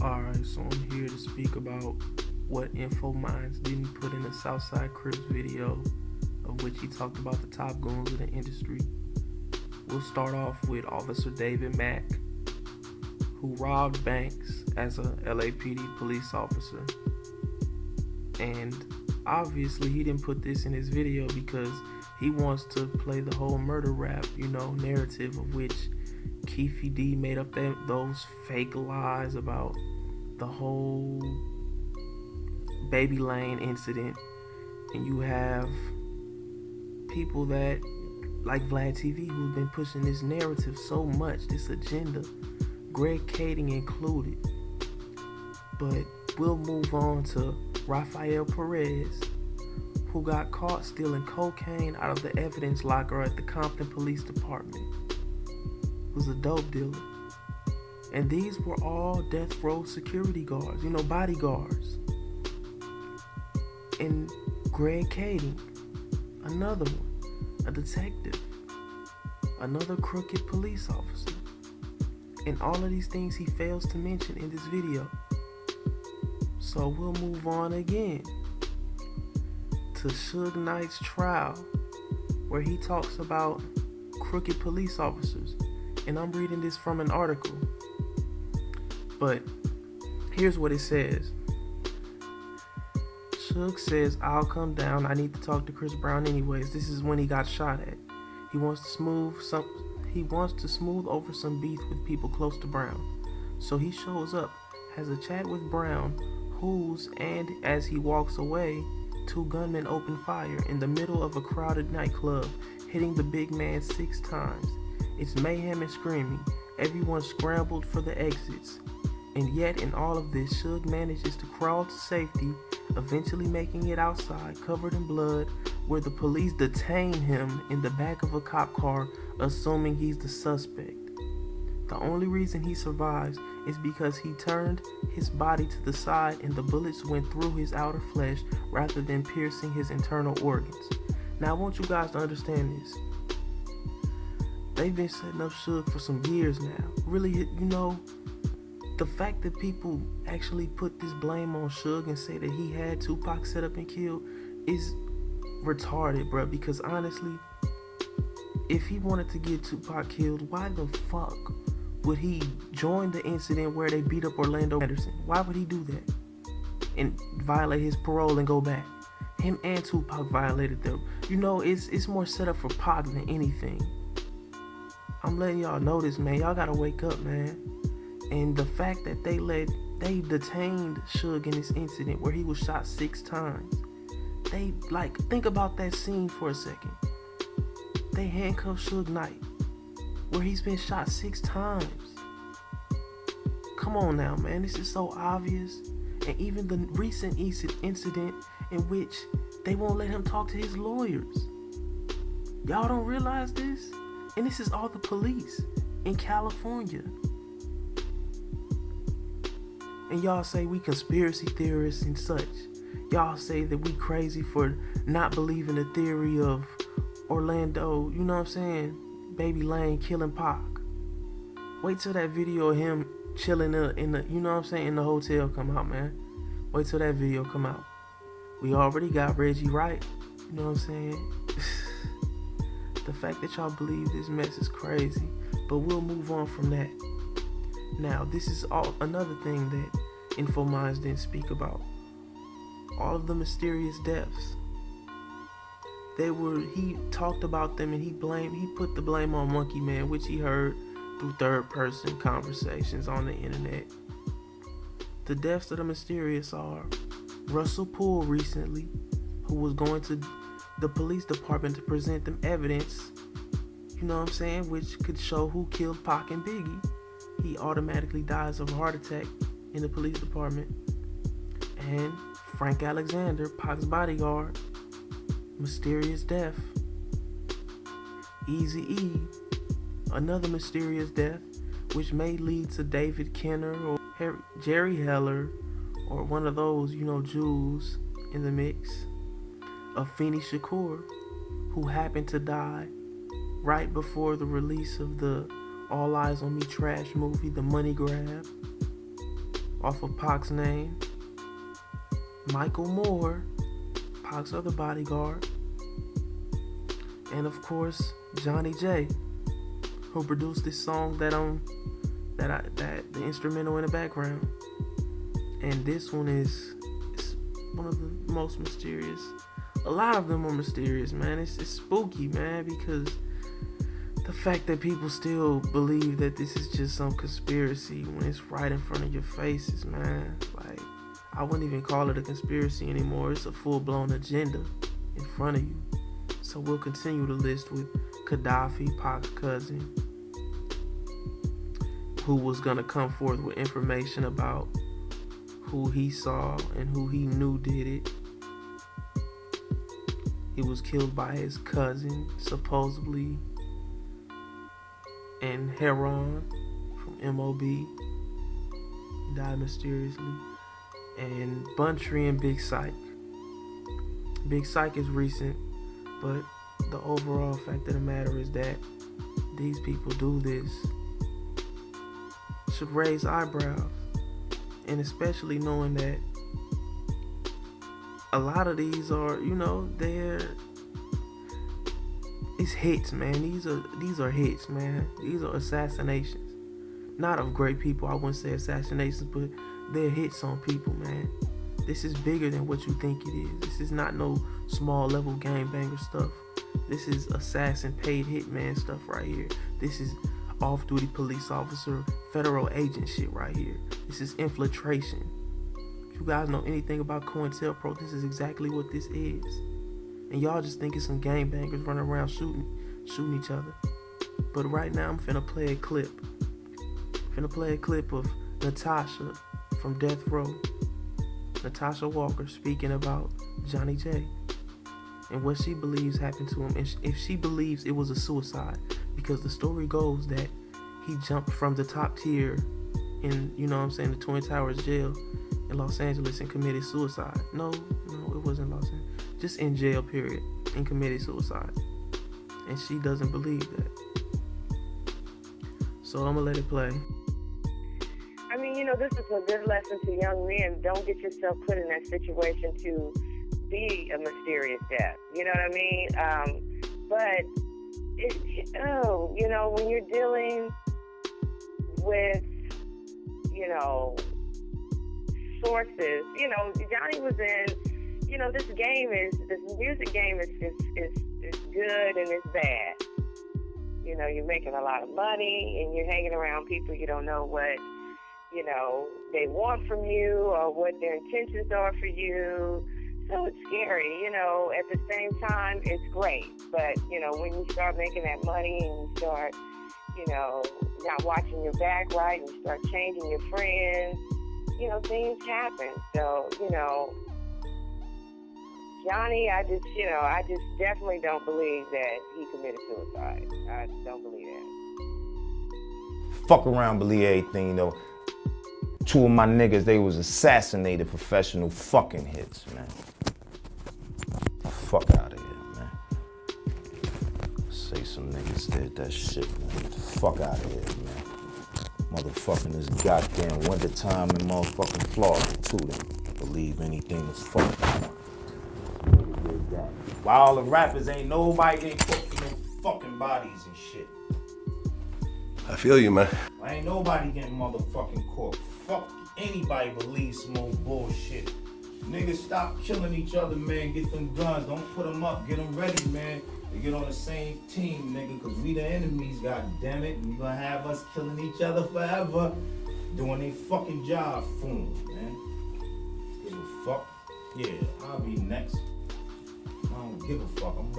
Alright, so I'm here to speak about what InfoMinds didn't put in the Southside Crips video, of which he talked about the top goons of the industry. We'll start off with Officer David Mack, who robbed banks as a LAPD police officer. And obviously he didn't put this in his video because he wants to play the whole murder rap, narrative, of which Keefy D made up those fake lies about the whole Baby Lane incident. And you have people that, like Vlad TV, who've been pushing this narrative so much, this agenda, Greg Kading included. But we'll move on to Rafael Perez, who got caught stealing cocaine out of the evidence locker at the Compton Police Department. Was a dope dealer. And these were all death row security guards, bodyguards. And Greg Kading, another one, a detective, another crooked police officer. And all of these things he fails to mention in this video. So we'll move on again to Suge Knight's trial, where he talks about crooked police officers. And I'm reading this from an article. But here's what it says. Suge says, "I'll come down. I need to talk to Chris Brown anyways." This is when he got shot at. He wants to smooth over some beef with people close to Brown. So he shows up, has a chat with Brown, and as he walks away, two gunmen open fire in the middle of a crowded nightclub, hitting the big man 6 times. It's mayhem and screaming. Everyone scrambled for the exits. And yet in all of this, Suge manages to crawl to safety, eventually making it outside, covered in blood, where the police detain him in the back of a cop car, assuming he's the suspect. The only reason he survives is because he turned his body to the side and the bullets went through his outer flesh rather than piercing his internal organs. Now I want you guys to understand this. They've been setting up Suge for some years now. Really, the fact that people actually put this blame on Suge and say that he had Tupac set up and killed is retarded, bro. Because honestly, if he wanted to get Tupac killed, why the fuck would he join the incident where they beat up Orlando Anderson? Why would he do that and violate his parole and go back? Him and Tupac violated them. It's more set up for Pac than anything. I'm letting y'all know this, man. Y'all gotta wake up, man. And the fact that they detained Suge in this incident where he was shot 6 times. Think about that scene for a second. They handcuffed Suge Knight where he's been shot 6 times. Come on now, man. This is so obvious. And even the recent incident in which they won't let him talk to his lawyers. Y'all don't realize this? And this is all the police in California. And y'all say we conspiracy theorists and such. Y'all say that we crazy for not believing the theory of Orlando, Baby Lane killing Pac. Wait till that video of him chilling in the hotel come out, man. Wait till that video come out. We already got Reggie Wright, The fact that y'all believe this mess is crazy, but we'll move on from that. Now, this is another thing that InfoMinds didn't speak about. All of the mysterious deaths. He talked about them and he put the blame on Monkey Man, which he heard through third-person conversations on the internet. The deaths of the mysterious are Russell Poole recently, who was going to the police department to present them evidence, which could show who killed Pac and Biggie. He automatically dies of a heart attack in the police department. And Frank Alexander, Pac's bodyguard, mysterious death. Eazy-E, another mysterious death, which may lead to David Kenner or Jerry Heller or one of those, Jews in the mix. Afeni Shakur, who happened to die right before the release of the All Eyes on Me trash movie, The Money Grab, off of Pac's name, Michael Moore, Pac's other bodyguard, and of course Johnny J, who produced this song that the instrumental in the background. And this one is one of the most mysterious. A lot of them are mysterious, man. It's spooky, man, because the fact that people still believe that this is just some conspiracy when it's right in front of your faces, man. Like, I wouldn't even call it a conspiracy anymore. It's a full-blown agenda in front of you. So we'll continue the list with Gaddafi, Pac's cousin, who was going to come forth with information about who he saw and who he knew did it. He was killed by his cousin, supposedly, in Heron from MOB. He died mysteriously. And Buntry and Big Psych. Big Psych is recent, but the overall fact of the matter is that these people do this should raise eyebrows. And especially knowing that a lot of these are, it's hits, man. These are hits, man. These are assassinations. Not of great people, I wouldn't say assassinations, but they're hits on people, man. This is bigger than what you think it is. This is not no small level gangbanger stuff. This is assassin paid hitman stuff right here. This is off-duty police officer, federal agent shit right here. This is infiltration. If you guys know anything about COINTELPRO, this is exactly what this is. And y'all just think it's some gangbangers running around shooting each other. But right now I'm finna play a clip. Of Natasha from Death Row. Natasha Walker speaking about Johnny J and what she believes happened to him, and if she believes it was a suicide, because the story goes that he jumped from the top tier in, the Twin Towers jail in Los Angeles and committed suicide. No, it wasn't Los Angeles. Just in jail, period, and committed suicide. And she doesn't believe that. So I'm gonna let it play. I mean, this is a good lesson to young men. Don't get yourself put in that situation to be a mysterious death. You know what I mean? But when you're dealing with, sources, Johnny was in, this music game is good and it's bad. You're making a lot of money and you're hanging around people you don't know what, they want from you or what their intentions are for you. So it's scary, at the same time, it's great. But, when you start making that money and you start, not watching your back right and you start changing your friends, things happen. So, Johnny, I just definitely don't believe that he committed suicide. I don't believe that. Fuck around, believe everything, Two of my niggas, they was assassinated professional fucking hits, man. Fuck out of here, man. Say some niggas did that shit, man. Get the fuck out of here, man. Motherfucking this goddamn wintertime in motherfucking Florida, too. They believe anything that's fucking. Why all the rappers ain't nobody ain't fucking no fucking bodies and shit. I feel you, man. Why ain't nobody getting motherfucking caught? Fuck anybody believes some old bullshit. Niggas stop killing each other, man. Get them guns. Don't put them up. Get them ready, man. To get on the same team, nigga. Because we the enemies, goddammit. And you gonna have us killing each other forever. Doing a fucking job for them, man. Give a fuck. Yeah, I'll be next. I don't give a fuck. I'm ready.